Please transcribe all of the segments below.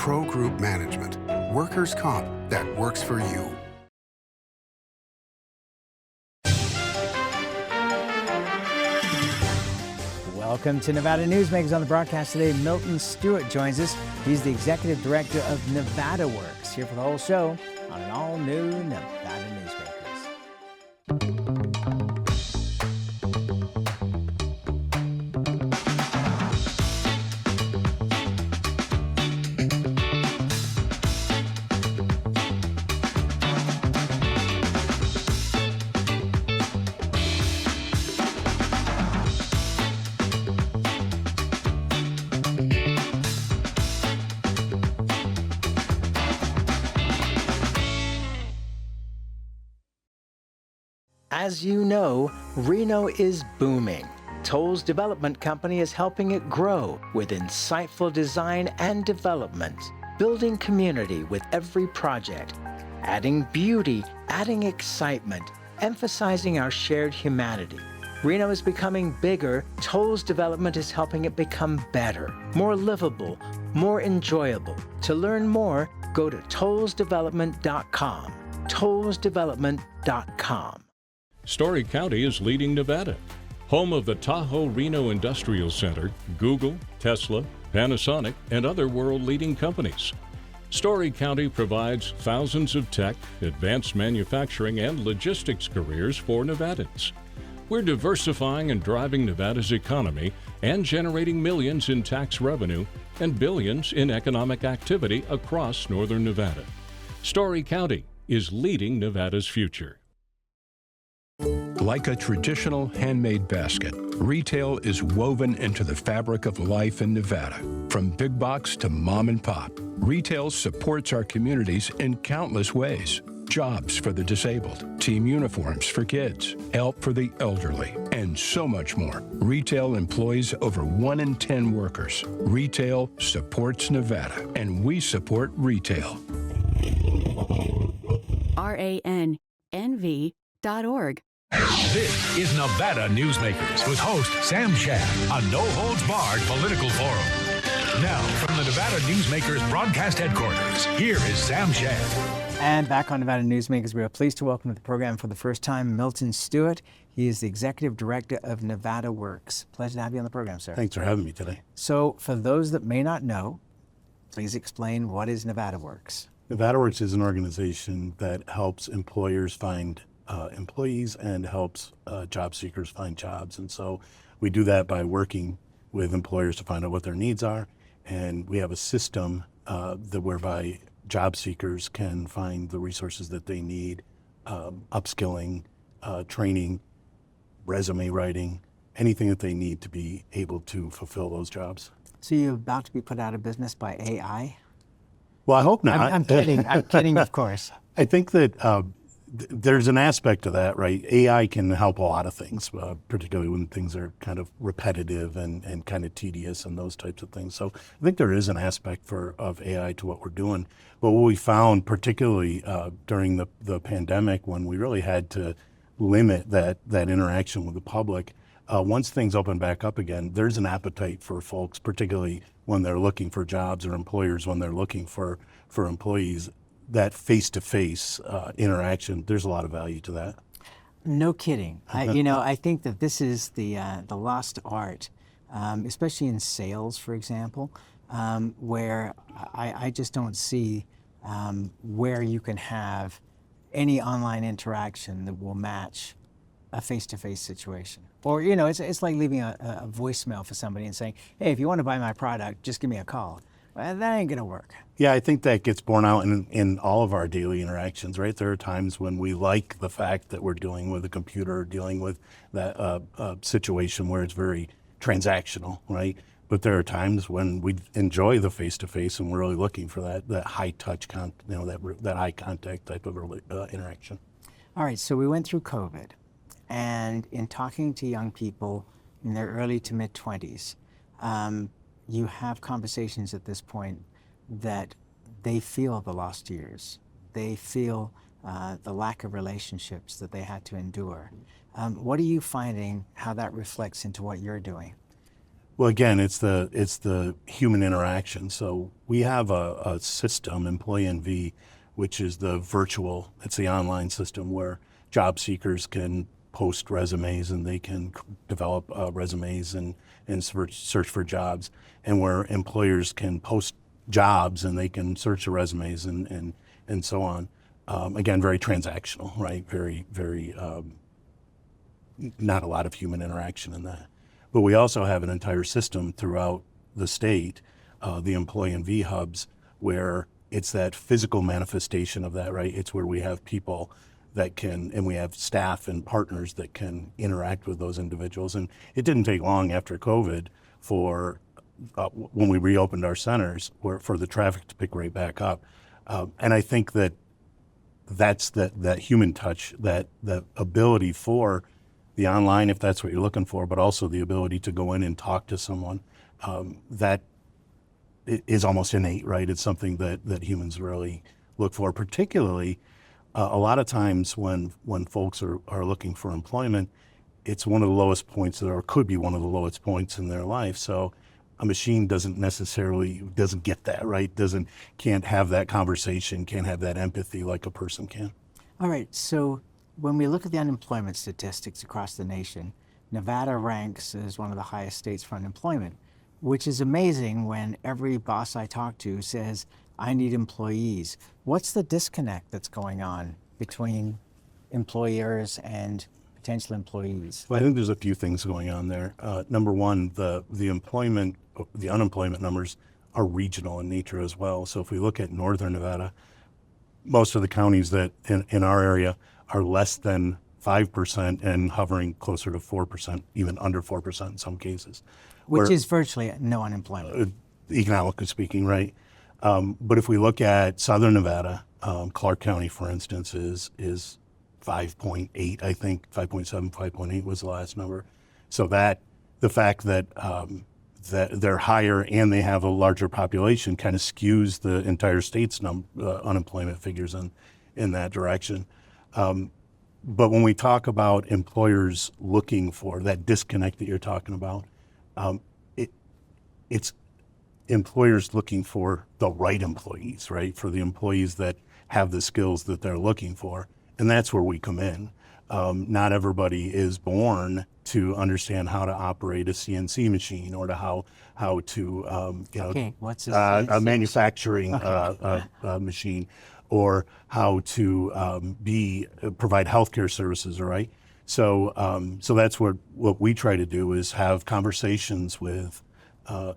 Pro Group Management. Workers' comp that works for you. Welcome to Nevada Newsmakers. On the broadcast today, Milton Stewart joins us. He's the executive director of Nevadaworks, here for the whole show on an all-new Nevada Newsmakers. As you know, Reno is booming. Toll's development company is helping it grow with insightful design and development, building community with every project, adding beauty, adding excitement, emphasizing our shared humanity. Reno is becoming bigger. Toll's development is helping it become better, more livable, more enjoyable. To learn more, go to tollsdevelopment.com. tollsdevelopment.com. Story County is leading Nevada. Home of the Tahoe Reno Industrial Center, Google, Tesla, Panasonic, and other world-leading companies. Story County provides thousands of tech, advanced manufacturing, and logistics careers for Nevadans. We're diversifying and driving Nevada's economy and generating millions in tax revenue and billions in economic activity across northern Nevada. Story County is leading Nevada's future. Like a traditional handmade basket, retail is woven into the fabric of life in Nevada. From big box to mom and pop, retail supports our communities in countless ways. Jobs for the disabled, team uniforms for kids, help for the elderly, and so much more. Retail employs over 1 in 10 workers. Retail supports Nevada, and we support retail. RANNV.org. This is Nevada Newsmakers with host Sam Shad, a no-holds-barred political forum. Now, from the Nevada Newsmakers broadcast headquarters, here is Sam Shad. And back on Nevada Newsmakers, we are pleased to welcome to the program for the first time Milton Stewart. He is the executive director of Nevadaworks. Pleasure to have you on the program, sir. Thanks for having me today. So, for those that may not know, please explain what is Nevadaworks. Nevadaworks is an organization that helps employers find employees and helps job seekers find jobs. And so we do that by working with employers to find out what their needs are. And we have a system whereby job seekers can find the resources that they need, upskilling, training, resume writing, anything that they need to be able to fulfill those jobs. So you're about to be put out of business by AI? Well, I hope not. I'm kidding. I'm kidding, of course. I think that there's an aspect to that, right? AI can help a lot of things, particularly when things are kind of repetitive and kind of tedious and those types of things. So I think there is an aspect of AI to what we're doing. But what we found, particularly during the pandemic, when we really had to limit that interaction with the public, once things open back up again, there's an appetite for folks, particularly when they're looking for jobs, or employers when they're looking for employees. That face-to-face interaction, there's a lot of value to that. No kidding. I think that this is the lost art, especially in sales, for example, where I just don't see where you can have any online interaction that will match a face-to-face situation. Or, it's like leaving a voicemail for somebody and saying, hey, if you want to buy my product, just give me a call. Well, that ain't going to work. Yeah, I think that gets borne out in all of our daily interactions, right? There are times when we like the fact that we're dealing with a computer, dealing with that situation where it's very transactional, right? But there are times when we enjoy the face-to-face and we're really looking for that high-touch, that eye contact type of interaction. All right, so we went through COVID, and in talking to young people in their early to mid-20s, you have conversations at this point that they feel the lost years. They feel the lack of relationships that they had to endure. What are you finding, how that reflects into what you're doing? Well, again, it's the human interaction. So we have a system, Employee NV, which is it's the online system where job seekers can post resumes and they can develop resumes and search for jobs, and where employers can post jobs and they can search the resumes and so on. Again, very transactional, right? Very not a lot of human interaction in that. But we also have an entire system throughout the state, the Employee NV hubs, where it's that physical manifestation of that, right? It's where we have people that can, and we have staff and partners that can interact with those individuals. And it didn't take long after COVID for when we reopened our centers for the traffic to pick right back up. And I think that's that human touch, that ability for the online, if that's what you're looking for, but also the ability to go in and talk to someone, that is almost innate, right? It's something that humans really look for, particularly a lot of times when folks are looking for employment, it's one of the lowest points, or could be one of the lowest points in their life. So a machine doesn't get that, right? Can't have that conversation, can't have that empathy like a person can. All right, so when we look at the unemployment statistics across the nation, Nevada ranks as one of the highest states for unemployment, which is amazing when every boss I talk to says, I need employees. What's the disconnect that's going on between employers and potential employees? Well, I think there's a few things going on there. Number one, the unemployment numbers are regional in nature as well. So if we look at Northern Nevada, most of the counties that in our area are less than 5% and hovering closer to 4%, even under 4% in some cases. Which is virtually no unemployment. Economically speaking, right? But if we look at Southern Nevada, Clark County, for instance, is 5.8, I think, 5.7, 5.8 was the last number. So that the fact that they're higher and they have a larger population kind of skews the entire state's unemployment figures in that direction. But when we talk about employers looking for that disconnect that you're talking about, it's employers looking for the right employees, right? For the employees that have the skills that they're looking for. And that's where we come in. Not everybody is born to understand how to operate a CNC machine or to how to what's a manufacturing machine, or how to provide healthcare services, right? So that's what we try to do, is have conversations with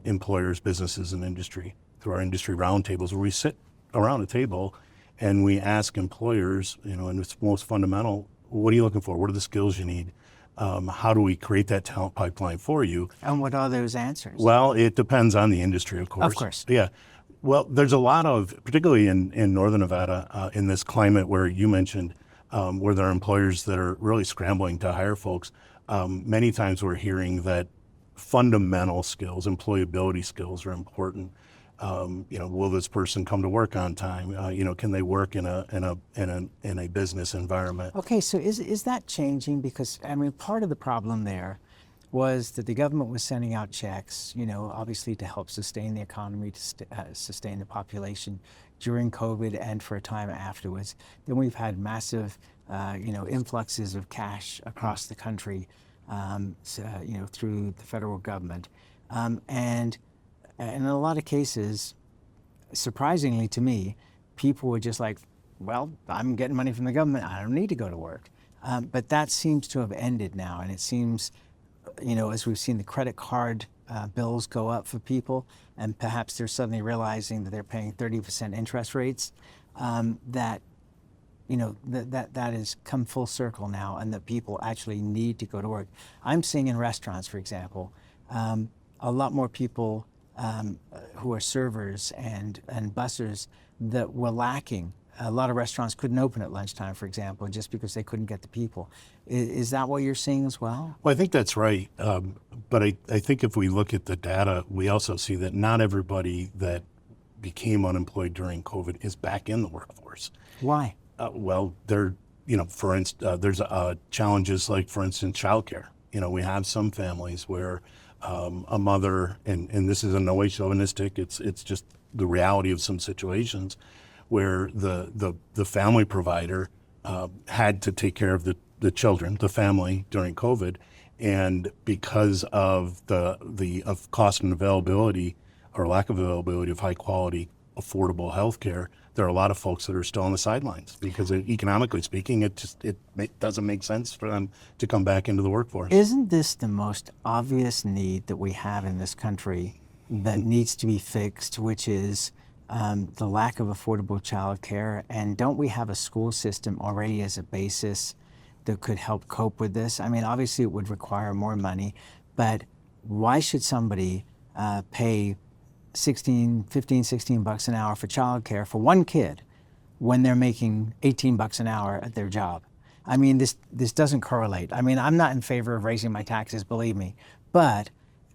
employers, businesses, and industry through our industry roundtables, where we sit around a table and we ask employers, and it's most fundamental, what are you looking for? What are the skills you need? How do we create that talent pipeline for you? And what are those answers? Well, it depends on the industry, of course. Of course. Yeah. Well, there's a lot of, particularly in Northern Nevada, in this climate where you mentioned, where there are employers that are really scrambling to hire folks. Many times we're hearing that fundamental skills, employability skills, are important. Will this person come to work on time? Can they work in a business environment? Okay, so is that changing? Because part of the problem there was that the government was sending out checks, obviously to help sustain the economy, to sustain the population during COVID and for a time afterwards. Then we've had massive, influxes of cash across the country, through the federal government, and in a lot of cases, surprisingly to me, people were just like, well, I'm getting money from the government, I don't need to go to work. But that seems to have ended now, and it seems, as we've seen the credit card bills go up for people, and perhaps they're suddenly realizing that they're paying 30% interest rates, that has come full circle now, and that people actually need to go to work. I'm seeing in restaurants, for example, a lot more people who are servers and bussers that were lacking. A lot of restaurants couldn't open at lunchtime, for example, just because they couldn't get the people. Is that what you're seeing as well? Well, I think that's right. But I think if we look at the data, we also see that not everybody that became unemployed during COVID is back in the workforce. Why? Well, for instance, there's challenges like, for instance, childcare. We have some families where a mother, and this is in no way chauvinistic, it's just the reality of some situations where the family provider had to take care of the children, the family during COVID, and because of the cost and availability or lack of availability of high quality, affordable health care, there are a lot of folks that are still on the sidelines because economically speaking, it doesn't make sense for them to come back into the workforce. Isn't this the most obvious need that we have in this country that needs to be fixed, which is the lack of affordable childcare? And don't we have a school system already as a basis that could help cope with this? I mean, obviously it would require more money, but why should somebody pay $16 an hour for childcare for one kid when they're making $18 an hour at their job? I mean, this doesn't correlate. I mean, I'm not in favor of raising my taxes, believe me, but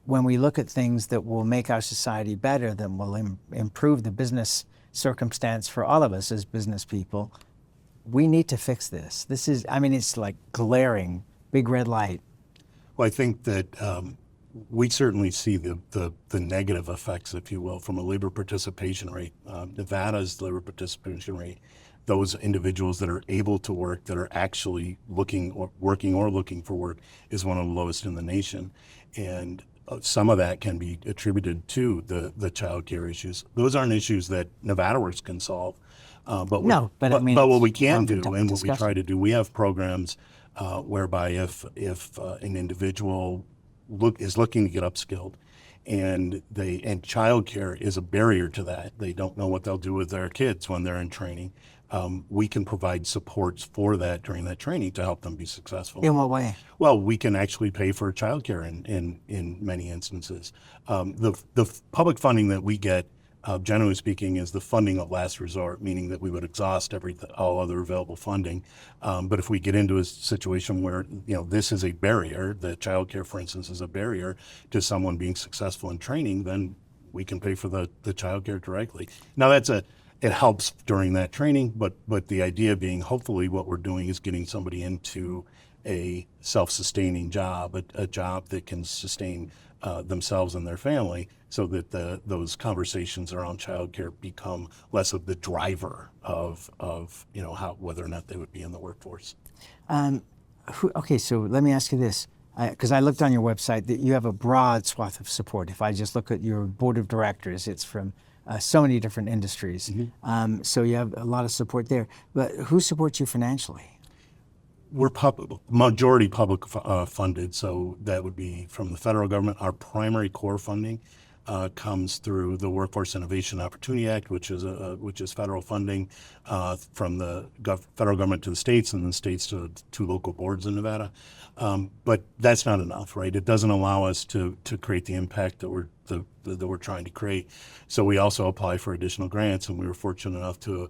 when we look at things that will make our society better, that will improve the business circumstance for all of us as business people, we need to fix this. This is, I mean, it's like glaring, big red light. Well, I think that we certainly see the negative effects, if you will, from a labor participation rate. Nevada's labor participation rate, those individuals that are able to work, that are actually working or looking for work, is one of the lowest in the nation. And some of that can be attributed to the child care issues. Those aren't issues that Nevadaworks can solve. But what we can do and what we try to do, we have programs whereby if an individual is looking to get upskilled and childcare is a barrier to that, they don't know what they'll do with their kids when they're in training, we can provide supports for that during that training to help them be successful. In what way? Well, we can actually pay for childcare in many instances. The public funding that we get, generally speaking, is the funding of last resort, meaning that we would exhaust all other available funding. But if we get into a situation where this is a barrier, the child care, for instance, is a barrier to someone being successful in training, then we can pay for the child care directly. Now it helps during that training, but the idea being, hopefully what we're doing is getting somebody into a self-sustaining job, a job that can sustain themselves and their family, so that those conversations around childcare become less of the driver of whether or not they would be in the workforce. Okay, so let me ask you this, because I looked on your website that you have a broad swath of support. If I just look at your board of directors, it's from so many different industries. Mm-hmm. So you have a lot of support there. But who supports you financially? We're majority public funded, so that would be from the federal government. Our primary core funding comes through the Workforce Innovation Opportunity Act, which is federal funding from the federal government to the states, and then states to two local boards in Nevada. But that's not enough, right? It doesn't allow us to create the impact that we're trying to create. So we also apply for additional grants, and we were fortunate enough to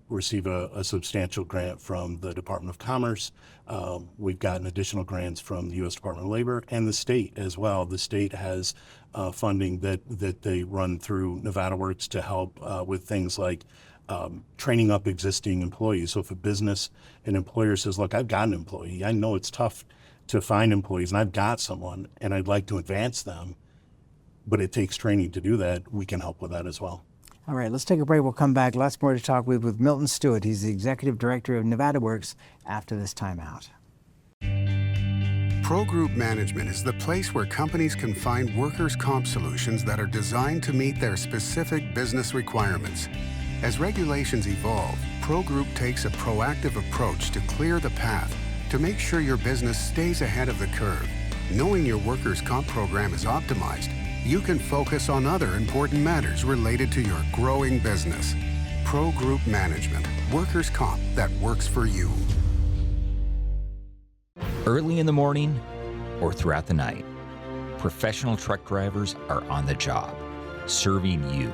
receive a substantial grant from the Department of Commerce. We've gotten additional grants from the U.S. Department of Labor and the state as well. The state has funding that they run through Nevadaworks to help with things like training up existing employees. So if an employer says, look, I've got an employee, I know it's tough to find employees, and I've got someone, and I'd like to advance them, but it takes training to do that, we can help with that as well. All right, let's take a break. We'll come back. Lots more to talk with Milton Stewart. He's the Executive Director of Nevadaworks after this timeout. Pro Group Management is the place where companies can find workers' comp solutions that are designed to meet their specific business requirements. As regulations evolve, Pro Group takes a proactive approach to clear the path to make sure your business stays ahead of the curve. Knowing your workers' comp program is optimized, you can focus on other important matters related to your growing business. Pro Group Management, workers' comp that works for you. Early in the morning or throughout the night, professional truck drivers are on the job, serving you,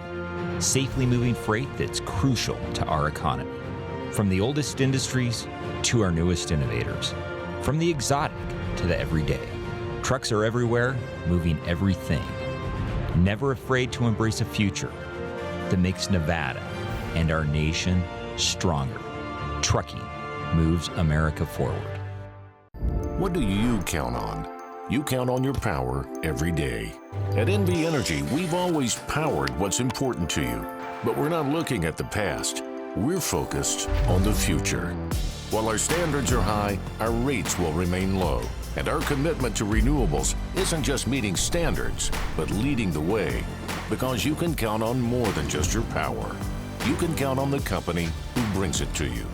safely moving freight that's crucial to our economy. From the oldest industries to our newest innovators, from the exotic to the everyday, trucks are everywhere, moving everything. Never afraid to embrace a future that makes Nevada and our nation stronger. Trucking moves America forward. What do you count on? you count on your power every day. At NV Energy, we've always powered what's important to you, but we're not looking at the past. We're focused on the future. While our standards are high, our rates will remain low. And our commitment to renewables isn't just meeting standards, but leading the way. Because you can count on more than just your power. You can count on the company who brings it to you.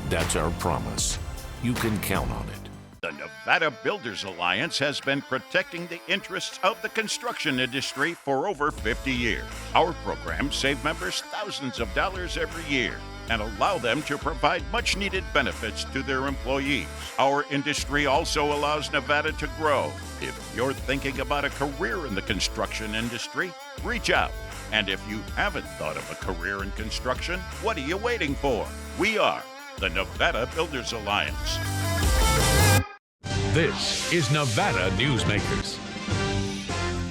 That's our promise. You can count on it. The Nevada Builders Alliance has been protecting the interests of the construction industry for over 50 years. Our programs save members thousands of dollars every year and allow them to provide much-needed benefits to their employees. Our industry also allows Nevada to grow. If you're thinking about a career in the construction industry, reach out. And if you haven't thought of a career in construction, what are you waiting for? We are the Nevada Builders Alliance. This is Nevada Newsmakers.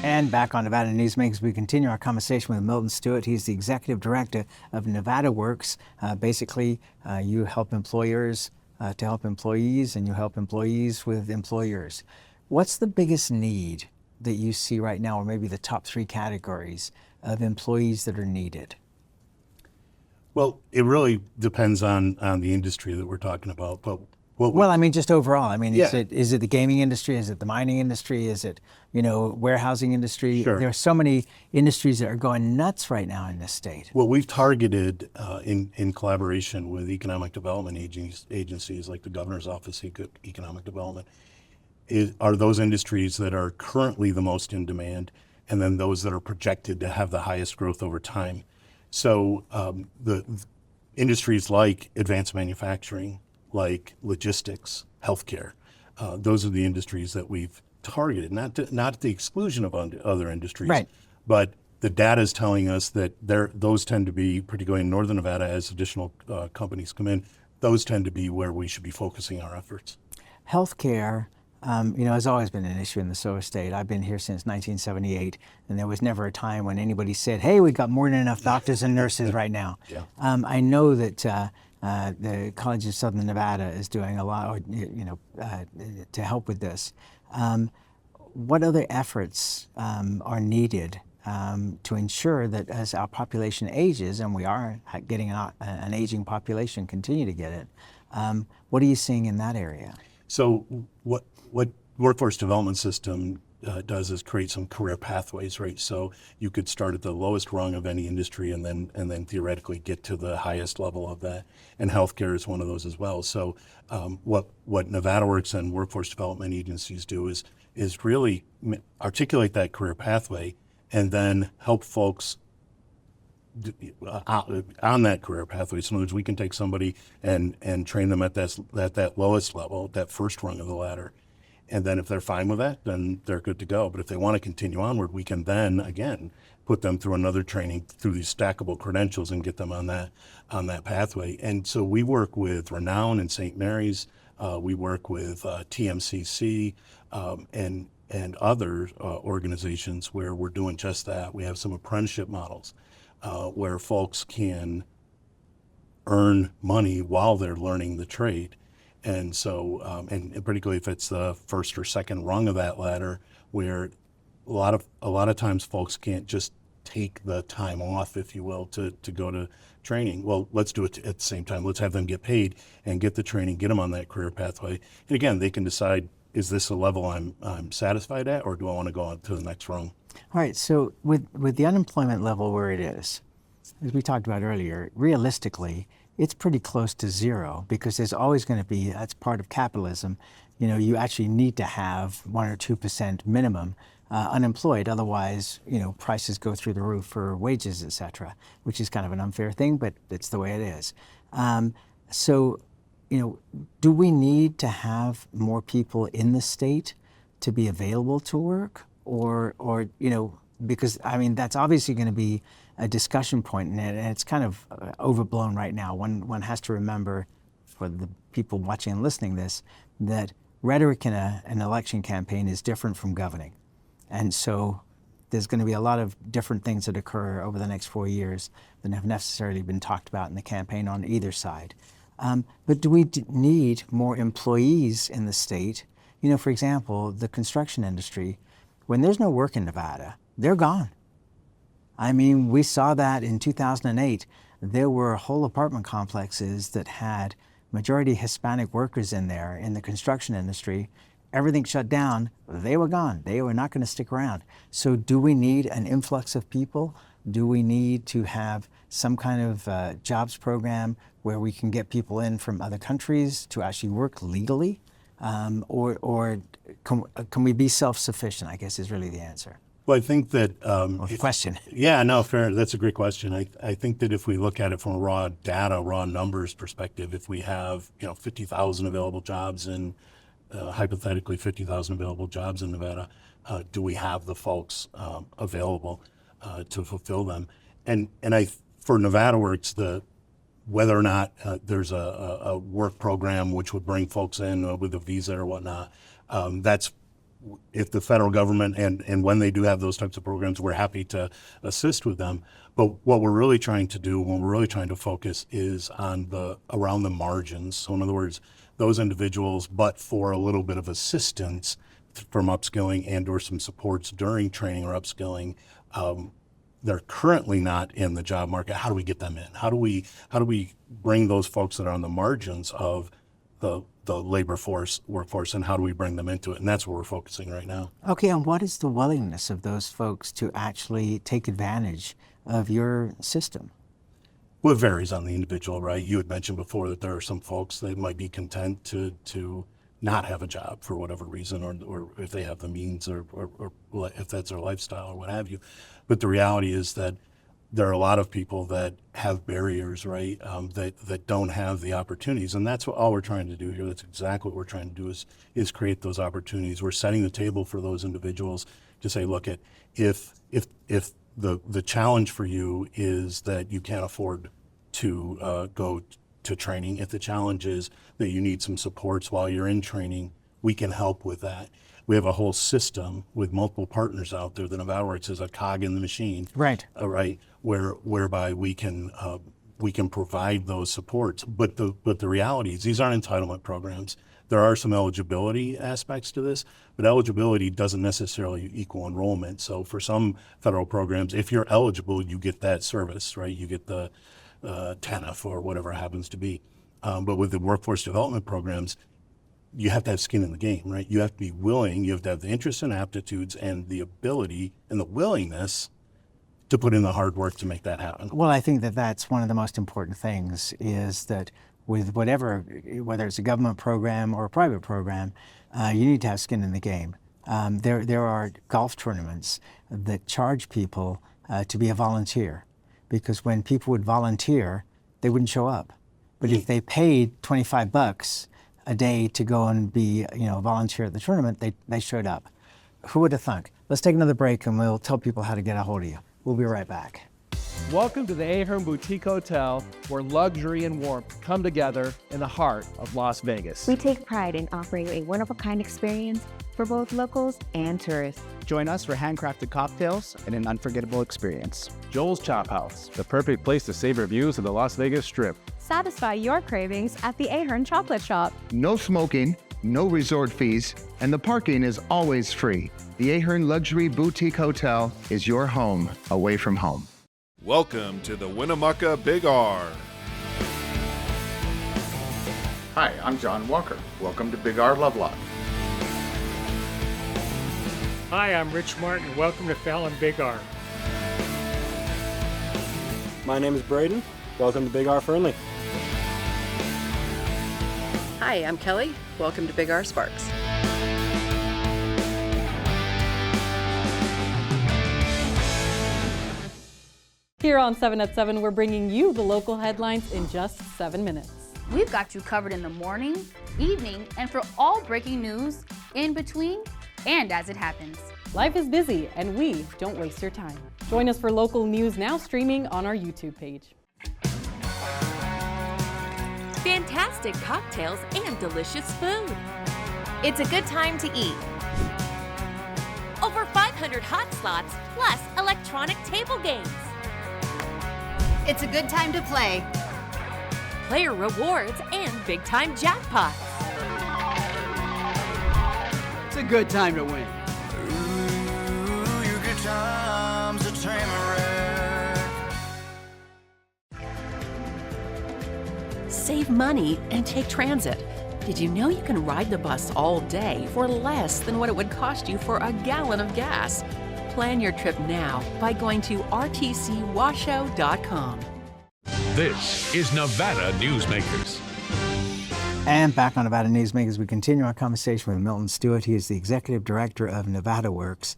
And back on Nevada Newsmakers, we continue our conversation with Milton Stewart. He's the executive director of Nevadaworks. Basically, you help employers to help employees, and you help employees with employers. What's the biggest need that you see right now, or maybe the top 3 categories of employees that are needed? Well, it really depends on the industry that we're talking about. But well, I mean, just overall. I mean, Yeah. is it the gaming industry? Is it the mining industry? Is it, warehousing industry? Sure. There are so many industries that are going nuts right now in this state. What we've targeted in collaboration with economic development agencies like the Governor's Office of Economic Development are those industries that are currently the most in demand, and then those that are projected to have the highest growth over time. So the industries like advanced manufacturing, like logistics, healthcare, those are the industries that we've targeted, not at the exclusion of other industries, right. But the data is telling us that those tend to be, particularly in Northern Nevada, as additional companies come in, those tend to be where we should be focusing our efforts. Healthcare, has always been an issue in the Silver State. I've been here since 1978, and there was never a time when anybody said, "Hey, we've got more than enough doctors and nurses right now." Yeah. I know that the College of Southern Nevada is doing a lot, to help with this. What other efforts are needed to ensure that as our population ages, and we are getting an aging population, continue to get it, what are you seeing in that area? So what workforce development system does is create some career pathways, right? So you could start at the lowest rung of any industry and then theoretically get to the highest level of that. And healthcare is one of those as well. So what Nevadaworks and workforce development agencies do is really articulate that career pathway and then help folks on that career pathway. So in other words, we can take somebody and train them at that lowest level, that first rung of the ladder. And then if they're fine with that, then they're good to go. But if they want to continue onward, we can then, again, put them through another training through these stackable credentials and get them on that pathway. And so we work with Renown and St. Mary's. We work with TMCC and other organizations where we're doing just that. We have some apprenticeship models where folks can earn money while they're learning the trade. And so, and particularly if it's the first or second rung of that ladder, where a lot of times folks can't just take the time off, if you will, to go to training. Well, let's do it at the same time. Let's have them get paid and get the training, get them on that career pathway. And again, they can decide, is this a level I'm satisfied at, or do I want to go on to the next rung? All right, so with the unemployment level where it is, as we talked about earlier, realistically, it's pretty close to zero, because there's always going to be, that's part of capitalism, you actually need to have 1 or 2% minimum unemployed. Otherwise, prices go through the roof for wages, et cetera, which is kind of an unfair thing, but it's the way it is. So, do we need to have more people in the state to be available to work? Or because, that's obviously going to be a discussion point, and it's kind of overblown right now. One has to remember, for the people watching and listening this, that rhetoric in an election campaign is different from governing. And so there's going to be a lot of different things that occur over the next 4 years that have necessarily been talked about in the campaign on either side. But do we need more employees in the state? For example, the construction industry, when there's no work in Nevada, they're gone. I mean, we saw that in 2008. There were whole apartment complexes that had majority Hispanic workers in there in the construction industry. Everything shut down. They were gone. They were not going to stick around. So do we need an influx of people? Do we need to have some kind of jobs program where we can get people in from other countries to actually work legally? Or can we be self-sufficient, I guess is really the answer. Well, I think that... question. Yeah, no, fair. That's a great question. I think that if we look at it from a raw data, raw numbers perspective, if we have 50,000 available jobs in, hypothetically 50,000 available jobs in Nevada, do we have the folks available to fulfill them? And for Nevadaworks, whether or not there's a work program which would bring folks in with a visa or whatnot, that's if the federal government and when they do have those types of programs, we're happy to assist with them. But what we're really trying to do, when we're really trying to focus, is on around the margins. So in other words, those individuals, but for a little bit of assistance from upskilling and or some supports during training or upskilling, they're currently not in the job market. How do we get them in? How do we bring those folks that are on the margins of the labor workforce, and how do we bring them into it? And that's where we're focusing right now. Okay, and what is the willingness of those folks to actually take advantage of your system? Well, it varies on the individual, right? You had mentioned before that there are some folks that might be content to not have a job for whatever reason, or if they have the means, or if that's their lifestyle or what have you. But the reality is that there are a lot of people that have barriers, right? That don't have the opportunities, and that's all we're trying to do here. That's exactly what we're trying to do is create those opportunities. We're setting the table for those individuals to say, look, if the challenge for you is that you can't afford to go to training, if the challenge is that you need some supports while you're in training, we can help with that. We have a whole system with multiple partners out there. The Nevadaworks is a cog in the machine, right? Right, whereby we can provide those supports. But the reality is these aren't entitlement programs. There are some eligibility aspects to this, but eligibility doesn't necessarily equal enrollment. So for some federal programs, if you're eligible, you get that service, right? You get the TANF or whatever it happens to be. But with the workforce development programs, you have to have skin in the game, right? You have to be willing, you have to have the interests and aptitudes and the ability and the willingness to put in the hard work to make that happen. Well, I think that that's one of the most important things, is that with whether it's a government program or a private program, you need to have skin in the game. There are golf tournaments that charge people to be a volunteer, because when people would volunteer, they wouldn't show up. But if they paid $25 a day to go and be, a volunteer at the tournament, they showed up. Who would have thunk? Let's take another break and we'll tell people how to get a hold of you. We'll be right back. Welcome to the Ahern Boutique Hotel, where luxury and warmth come together in the heart of Las Vegas. We take pride in offering a one-of-a-kind experience for both locals and tourists. Join us for handcrafted cocktails and an unforgettable experience. Joel's Chop House, the perfect place to savor views of the Las Vegas Strip. Satisfy your cravings at the Ahern Chocolate Shop. No smoking, no resort fees, and the parking is always free. The Ahern Luxury Boutique Hotel is your home away from home. Welcome to the Winnemucca Big R. Hi, I'm John Walker. Welcome to Big R Lovelock. Hi, I'm Rich Martin. Welcome to Fallon Big R. My name is Braden. Welcome to Big R Fernley. Hi, I'm Kelly. Welcome to Big R Sparks. Here on 7 at 7, we're bringing you the local headlines in just 7 minutes. We've got you covered in the morning, evening, and for all breaking news, in between, and as it happens. Life is busy, and we don't waste your time. Join us for local news now streaming on our YouTube page. Fantastic cocktails and delicious food. It's a good time to eat. Over 500 hot slots, plus electronic table games. It's a good time to play. Player rewards and big-time jackpots. a good time to win. Ooh, your good time's a Tamarack. Save money and take transit. Did you know you can ride the bus all day for less than what it would cost you for a gallon of gas? Plan your trip now by going to rtcwashoe.com. This is Nevada Newsmakers. And back on Nevada Newsmakers, we continue our conversation with Milton Stewart. He is the Executive Director of Nevadaworks.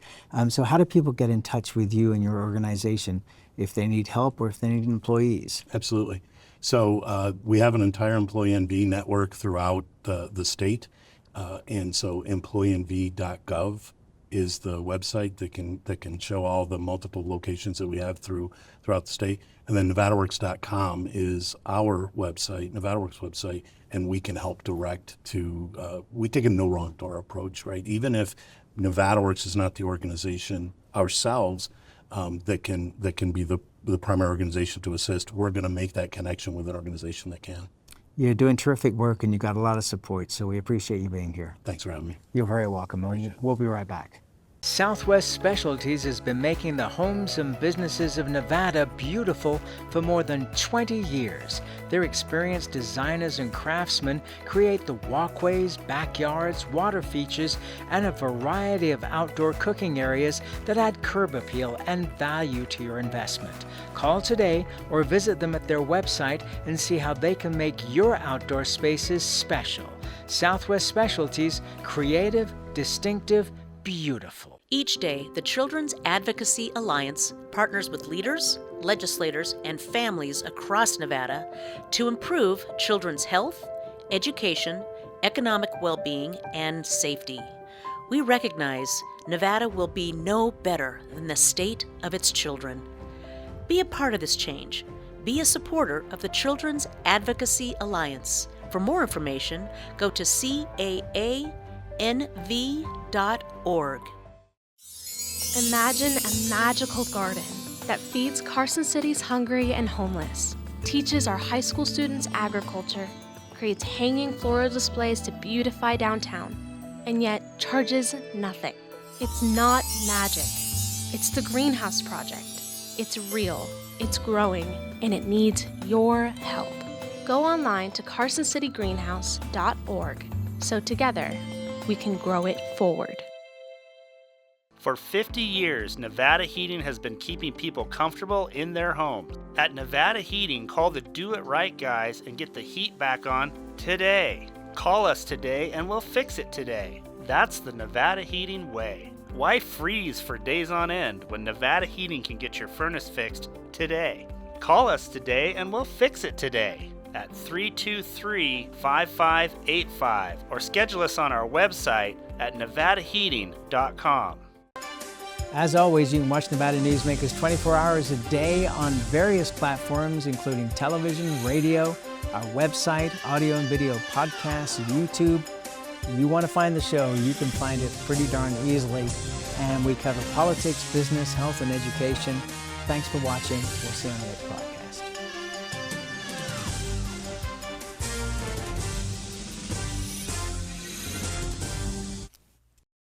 So how do people get in touch with you and your organization if they need help or if they need employees? Absolutely. So we have an entire employee NV network throughout the state. And so employeenv.gov is the website that can show all the multiple locations that we have throughout the state. And then Nevadaworks.com is our website, Nevadaworks website, and we can help direct to, we take a no wrong door approach, right? Even if Nevadaworks is not the organization ourselves that can be the primary organization to assist, we're going to make that connection with an organization that can. You're doing terrific work and you got a lot of support, so we appreciate you being here. Thanks for having me. You're very welcome. We'll be right back. Southwest Specialties has been making the homes and businesses of Nevada beautiful for more than 20 years. Their experienced designers and craftsmen create the walkways, backyards, water features, and a variety of outdoor cooking areas that add curb appeal and value to your investment. Call today or visit them at their website and see how they can make your outdoor spaces special. Southwest Specialties, creative, distinctive, beautiful. Each day, the Children's Advocacy Alliance partners with leaders, legislators, and families across Nevada to improve children's health, education, economic well-being, and safety. We recognize Nevada will be no better than the state of its children. Be a part of this change. Be a supporter of the Children's Advocacy Alliance. For more information, go to caanv.org. Imagine a magical garden that feeds Carson City's hungry and homeless, teaches our high school students agriculture, creates hanging floral displays to beautify downtown, and yet charges nothing. It's not magic. It's the Greenhouse Project. It's real, it's growing, and it needs your help. Go online to carsоncitygreenhouse.org so together we can grow it forward. For 50 years, Nevada Heating has been keeping people comfortable in their homes. At Nevada Heating, call the Do It Right guys and get the heat back on today. Call us today and we'll fix it today. That's the Nevada Heating way. Why freeze for days on end when Nevada Heating can get your furnace fixed today? Call us today and we'll fix it today at 323-5585 or schedule us on our website at nevadaheating.com. As always, you can watch Nevada Newsmakers 24 hours a day on various platforms, including television, radio, our website, audio and video podcasts, YouTube. If you want to find the show, you can find it pretty darn easily. And we cover politics, business, health, and education. Thanks for watching. We'll see you on the next podcast.